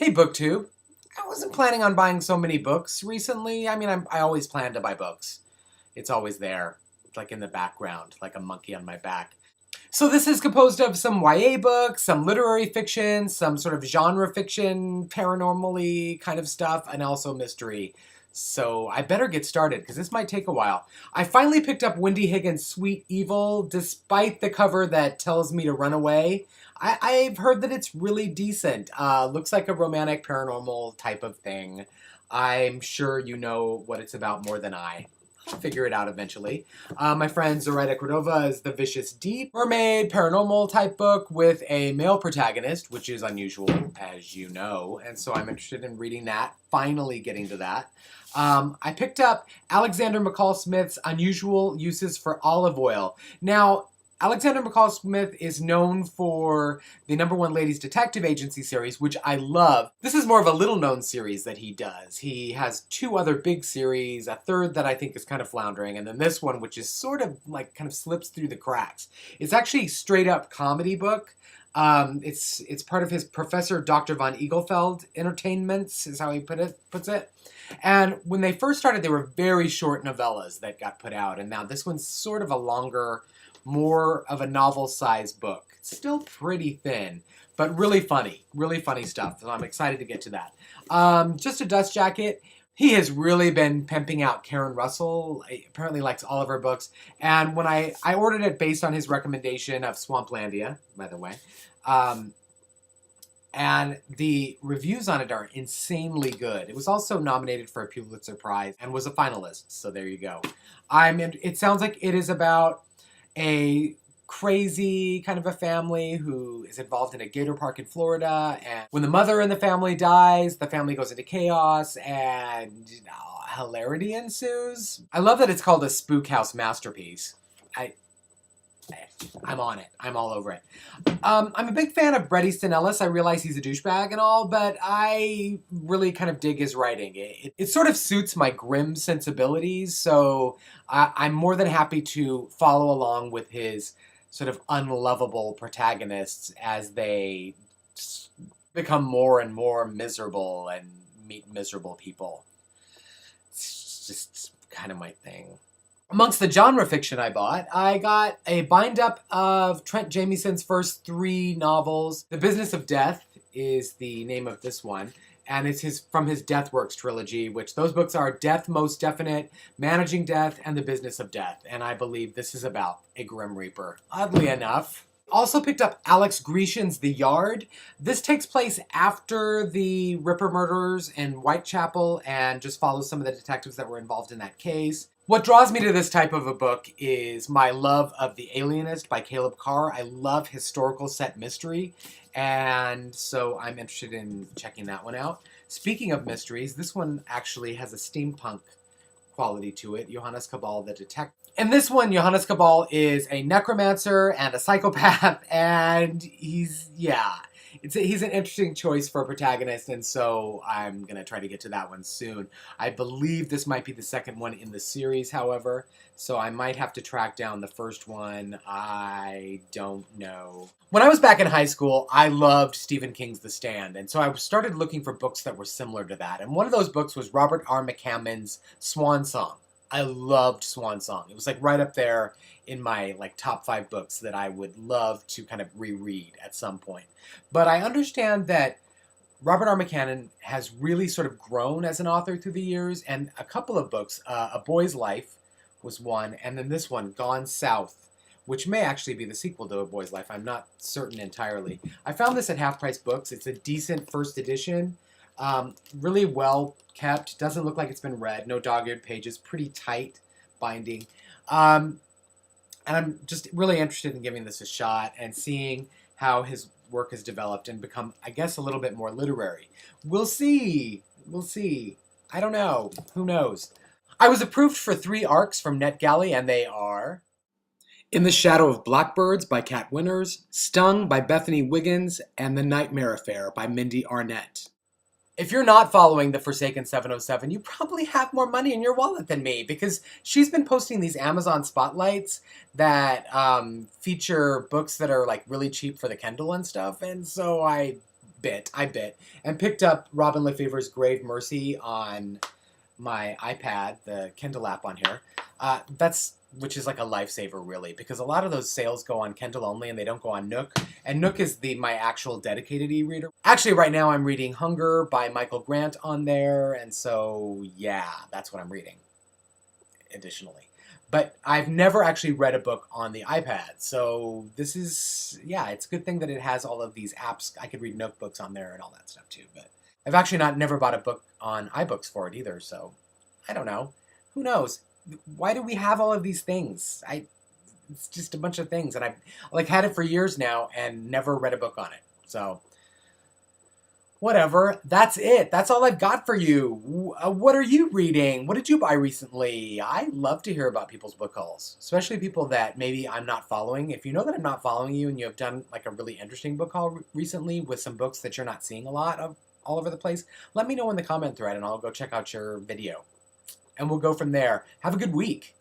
Hey, Booktube. I wasn't planning on buying so many books recently. I mean, I always plan to buy books. It's always there, like in the background, like a monkey on my back. So this is composed of some YA books, some literary fiction, some sort of genre fiction, paranormally kind of stuff, and also mystery. So I better get started because this might take a while. I finally picked up Wendy Higgins' Sweet Evil, despite the cover that tells me to run away. I've heard that it's really decent. Looks like a romantic paranormal type of thing. I'm sure you know what it's about more than I. I'll figure it out eventually. My friend Zoraida Cordova is The Vicious Deep, mermaid, paranormal type book with a male protagonist, which is unusual, as you know, and so I'm interested in reading that, finally getting to that. I picked up Alexander McCall Smith's Unusual Uses for Olive Oil. Now, Alexander McCall Smith is known for the #1 Ladies Detective Agency series, which I love. This is more of a little-known series that he does. He has 2 other big series, a third that I think is kind of floundering, and then this one, which is sort of like kind of slips through the cracks. It's actually a straight-up comedy book. It's part of his Professor Dr. von Eaglefeld entertainments, is how he puts it. And when they first started, they were very short novellas that got put out, and now this one's sort of a longer, more of a novel-sized book. It's still pretty thin, but really funny stuff. So I'm excited to get to that. Just a dust jacket. He has really been pimping out Karen Russell. He apparently likes all of her books. And when I ordered it based on his recommendation of Swamplandia, by the way. And the reviews on it are insanely good. It was also nominated for a Pulitzer Prize and was a finalist. So there you go. It sounds like it is about a crazy kind of a family who is involved in a gator park in Florida, and when the mother in the family dies, the family goes into chaos and hilarity ensues. I love that it's called a spook house masterpiece. I'm on it. I'm all over it. I'm a big fan of Bret Easton Ellis. I realize he's a douchebag and all, but I really kind of dig his writing. It sort of suits my grim sensibilities, so I'm more than happy to follow along with his sort of unlovable protagonists as they become more and more miserable and meet miserable people. It's just kind of my thing. Amongst the genre fiction I bought, I got a bind-up of Trent Jamison's first 3 novels. The Business of Death is the name of this one, and it's from his Deathworks trilogy, which those books are Death Most Definite, Managing Death, and The Business of Death, and I believe this is about a Grim Reaper, oddly enough. Also picked up Alex Grecian's The Yard. This takes place after the Ripper murders in Whitechapel and just follows some of the detectives that were involved in that case. What draws me to this type of a book is my love of The Alienist by Caleb Carr. I love historical set mystery, and so I'm interested in checking that one out. Speaking of mysteries, this one actually has a steampunk quality to it, Johannes Cabal the Detective. In this one, Johannes Cabal is a necromancer and a psychopath, and he's an interesting choice for a protagonist, and so I'm going to try to get to that one soon. I believe this might be the second one in the series, however, so I might have to track down the first one. I don't know. When I was back in high school, I loved Stephen King's The Stand, and so I started looking for books that were similar to that, and one of those books was Robert R. McCammon's Swan Song. I loved Swan Song. It was like right up there in my top 5 books that I would love to kind of reread at some point. But I understand that Robert R. McCammon has really sort of grown as an author through the years, and a couple of books, A Boy's Life was one, and then this one, Gone South, which may actually be the sequel to A Boy's Life. I'm not certain entirely. I found this at Half Price Books. It's a decent first edition. Really well kept. Doesn't look like it's been read. No dog-eared pages. Pretty tight binding. And I'm just really interested in giving this a shot and seeing how his work has developed and become, I guess, a little bit more literary. We'll see. We'll see. I don't know. Who knows? I was approved for 3 ARCs from NetGalley, and they are In the Shadow of Blackbirds by Kat Winters, Stung by Bethany Wiggins, and The Nightmare Affair by Mindy Arnett. If you're not following the Forsaken 707, you probably have more money in your wallet than me, because she's been posting these Amazon spotlights that feature books that are really cheap for the Kindle and stuff, and so I I bit, and picked up Robin Lefever's Grave Mercy on my iPad, the Kindle app on here. Which is like a lifesaver, really, because a lot of those sales go on Kindle only and they don't go on Nook. And Nook is my actual dedicated e-reader. Actually, right now I'm reading Hunger by Michael Grant on there, and so yeah, that's what I'm reading additionally. But I've never actually read a book on the iPad, so this is, yeah, it's a good thing that it has all of these apps. I could read notebooks on there and all that stuff too, but I've actually never bought a book on iBooks for it either, so I don't know. Who knows? Why do we have all of these things? It's just a bunch of things, and I've had it for years now and never read a book on it. So whatever. That's it. That's all I've got for you. What are you reading? What did you buy recently? I love to hear about people's book hauls, especially people that maybe I'm not following. If you know that I'm not following you and you have done like a really interesting book haul recently with some books that you're not seeing a lot of all over the place, let me know in the comment thread and I'll go check out your video. And we'll go from there. Have a good week.